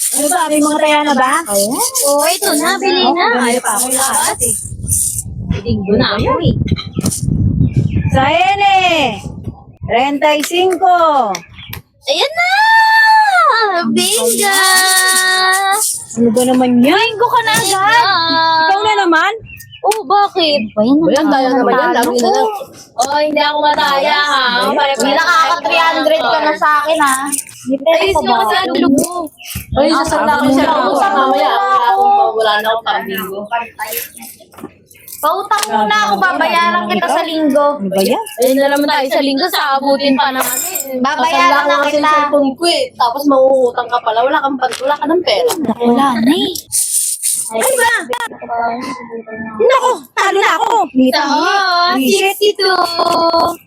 Ano ba? May mga taya na ba? Oo, ito na, bili na. Ayaw pa ako lahat eh. Linggo na ako eh. Sa ene! 35! Ayan na! Binga! Ano ba naman yan? Linggo ka na agad! Ikaw na naman? Oh, bakit? Ayan, Daya naman yan, lagi na lang. Oh, hindi ako mataya ha. May nakaka-300 ka na sa akin ha. Ayos nyo kasi ang loob mo. Ay, sasanda ko siya. Mamaya, wala na akong pang-linggo. Pautang muna ako, babayaran kita sa linggo. Ano ba yan? Ayun na naman tayo Sa linggo, sa abutin pa naman. Babayaran na kita. Kasi cellphone ko eh. Tapos mangungutang ka pala. Wala ka ng pera. Wala na eh. Ano ba? Nako, talo na ako. Mita mo. Oh, 62.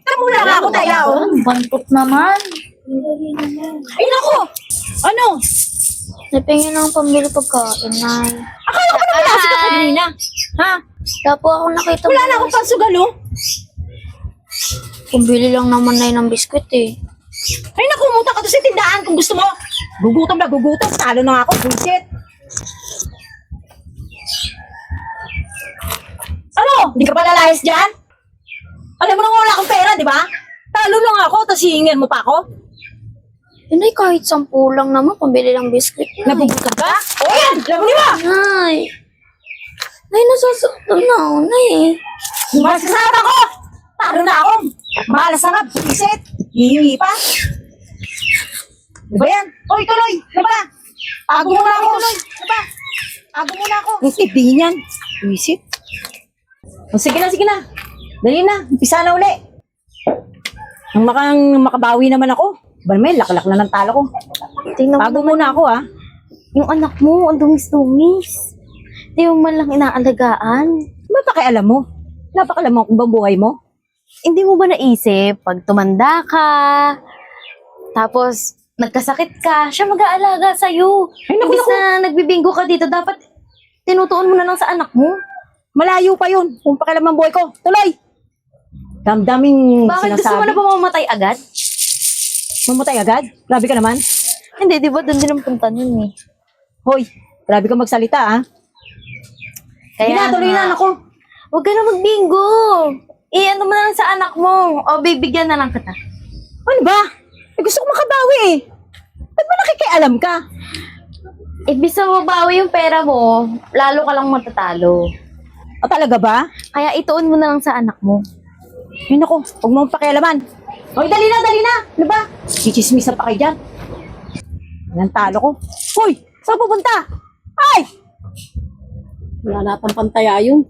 Tamo na nga ako taya oh. Bantot naman. Ay nako! Ano? Napingin ng pambili pagkain, Nay. Akala ko naman nasi ka kanina. Ha? Tapo ako nakita Wala na akong pansugalo. Pambili lang naman, Nay, ng biskwit eh. Ay naku, muta ka to sa tindahan kung gusto mo. Gugutom na gugutom. Talo na nga ako. Bullshit. Ano? Hindi ka pa lalayas dyan? Alam mo na wala akong pera, di ba? Talo lang ako, tapos hihingin mo pa ako. Yun ay kahit 10 lang naman, pambili lang biskwit. Nagugutom ka? O yan! Alam mo di ba? Nay. Nay, nasasaktan na ako, Nay. Mas kasama ko! Talo na ako! Malas na nga, bullshit! Hihingi pa! Di ba yan? Oy, tuloy! Di ba? Tago muna ako! Tuloy! Di ba? Tago muna ako! Ang tibihin yan! Bullshit! Sige na, sige na! Dali na, umpisa na uli! Ang makabawi naman ako. Ba may laklak na ng talo ko. Tingnan mo Tago naman muna ako ah. yung anak mo, ang dungis-dungis. Di mo man lang inaalagaan. Ba't pakialam mo? Napakalam mo kung bang buhay mo? Hindi mo ba naisip, pag tumanda ka, tapos nagkasakit ka, siya mag-aalaga sa'yo. Ay, naku, Imbis na nagbibinggo ka dito, dapat tinutuon mo na lang sa anak mo. Malayo pa yun. Kung pakialam ang buhay ko. Tuloy! Damdaming Bakit sinasabi. gusto mo na ba mamamatay agad? Mamatay agad? Grabe ka naman. Hindi, di ba? Doon din ang punta nun eh. Hoy, grabe ka magsalita ah. Kaya tuloy na ako. Huwag ka na magbingo. Ano mo na lang sa anak mo. O, bibigyan na lang kita. Ano ba? Eh, gusto ko makabawi eh. Ba't ba nakikialam ka? Ibig sa mabawi yung pera mo, lalo ka lang matatalo. O talaga ba? Kaya ituon mo na lang sa anak mo. Yun ako, huwag mo pakialaman. Hoy, dali na, dali na. Ano ba? Chichismisan pa kayo dyan. Ang talo ko. Hoy, saan pupunta? Ay! Wala natang pantaya yun.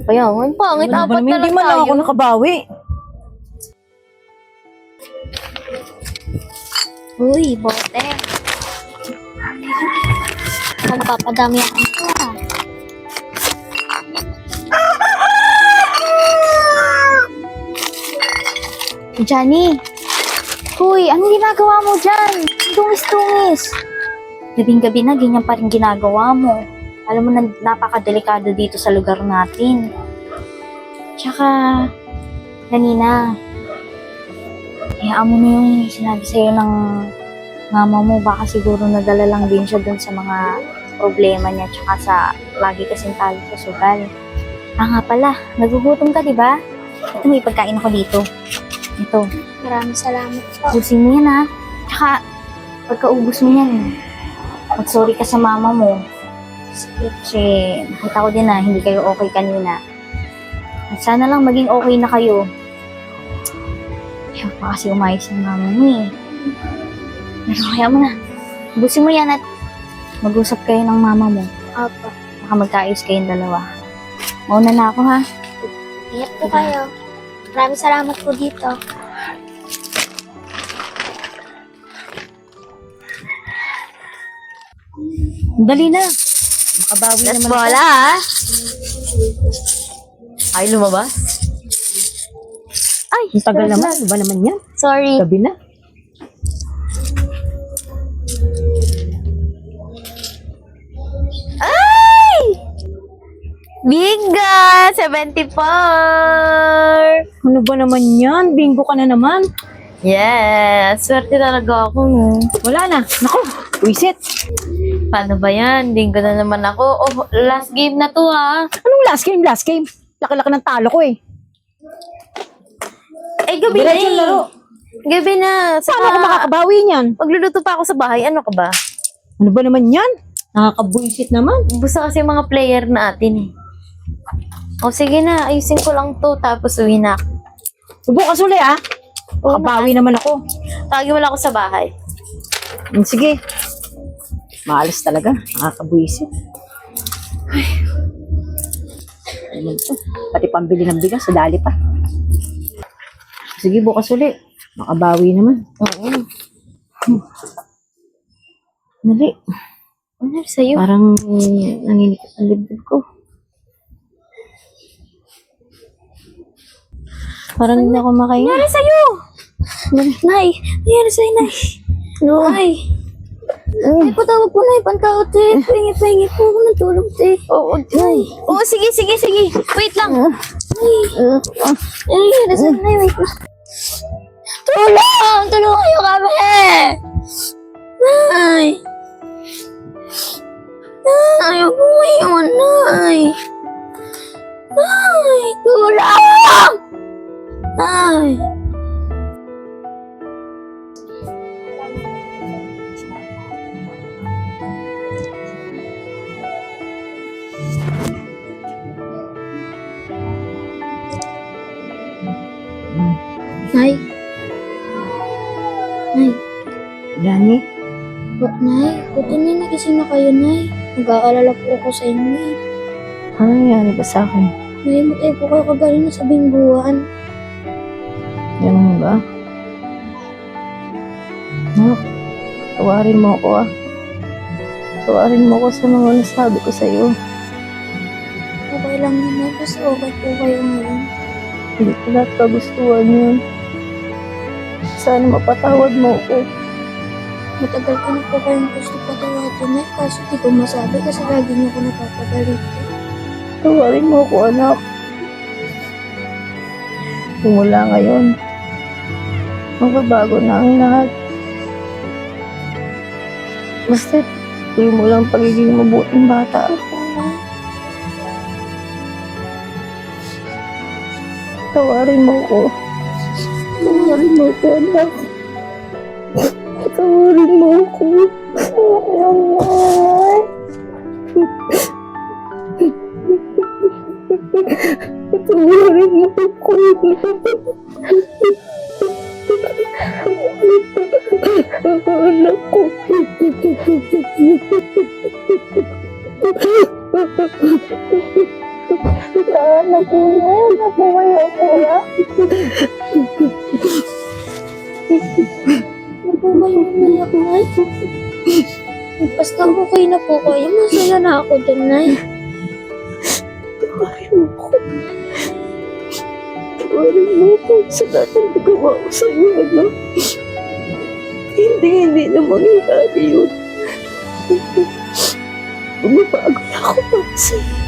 Kaya, ang pangit, Ano ba apat naman? na Hindi lang man lang tayo. ako nakabawi. Uy, bote. Magpapadami ako ito ah. Johnny! Uy, anong ginagawa mo dyan? Dungis-dungis. Gabing-gabi na, ganyan pa rin ginagawa mo. Alam mo na, napakadelikado dito sa lugar natin. Tsaka, kanina, hayaan mo na yung sinabi sa'yo ng mama mo. Baka siguro nadala lang din siya dun sa mga problema niya tsaka sa lagi kasing talo sa sugal. Nga pala, nagugutom ka, di ba? Ito, may pagkain ako dito. Ito. Maraming salamat po. Ubusin mo yan, ha? Tsaka, pagkaubos mo yan, mag-sorry ka sa mama mo. Kasi, nakita ko din na hindi kayo okay kanina. At sana lang maging okay na kayo. Ayaw pa kasi umayos ng mama mo eh. Pero kaya mo na. Ubusin mo yan at mag-usap kayo ng mama mo. Opo. Baka magkaayos kayong dalawa. Mauna na ako, ha? Ingat po kayo. Maraming salamat po dito. Dali na. Makabawi Let's naman bola, ha? Ay, lumabas? Ay, Ang tagal naman. Ano ba naman yan? sorry. Gabi na. Ay! Bingo! 74! Ano ba naman yan? Bingo ka na naman. Yes! Swerte talaga ako. No? Wala na. Naku, wisit. Paano ba yan? Linggo na naman ako. Oh, last game na to ah. Anong last game? Last game? Laki-laki ng talo ko eh. Eh, gabi na Diretso eh. laro. Gabi na. Paano ako makakabawi niyan? Magluluto pa ako sa bahay. Ano ka ba? Ano ba naman yan? Nakakabuisit naman. Busa kasi yung mga player natin eh. O sige na, ayusin ko lang to. Tapos uwi na ako. Bukas uli ah. Oo Makabawi naman ako. Tawagin mo lang ako sa bahay. Sige. Maalas talaga. Nakakabuisit. Ay. Ano to? Pati pambili ng bigas, sadali pa. Sige, bukas uli. Makabawi naman. Oo. Dali. Ano sa'yo? Parang nanginikip ang dibdib ko. Parang hindi ako makahinga. Nangyari sa'yo? Nay, nangyari sa'yo, Nay. Nay. Ay, patawag po, Nay. Pantawag, te. Pahingi po ako ng tulong, te. Oo, Nay. Oo, sige. Wait lang. Nay. Ay, nangyari sa'yo, Nay. Wait lang. Tulong! Tulungan niyo kami! Nay. Ayaw ko iwan, Nay. Nay, tulong! Nay. Nay. Nay. Dani, Nay, buti na nagising na kayo, Nay. Nag-aalala po ako sa inyo, eh. ano nangyari ba sa akin? Nahimatay po kayo kagaling na sa bingguan. Ganun ba? No, tawarin mo ako ah. Tawarin mo ako sa mga nasabi ko sa'yo. Okay lang yun, Nay. Basta okay po kayo ngayon. Hindi ko lahat kagustuhan yun. Sana mapatawad mo ako. Matagal ko na po kayong gusto patawatin, Nay. Kaso di ko masabi kasi lagi niyo ko napapagalit. Tawarin mo ako, anak. Kung wala ngayon, magbabago na ang lahat. Basta, tuloy mo lang pagiging mabuting bata. Tawarin mo ako. Tawarin mo ako, anak. Tawarin mo ako. Tawarin mo ako. Anak ko. Anak ko. Anak ko kayo kaya. Ano po ba yung umiyak, Nay? Basta okay na po kayo. Masaya na ako dun, Nay. Tawarin mo ako. Tawarin mo ako sa lahat ng nagawa ko sa'yo, anak. Hindi na mangyayari yun. Bumabago na ako para sa'yo.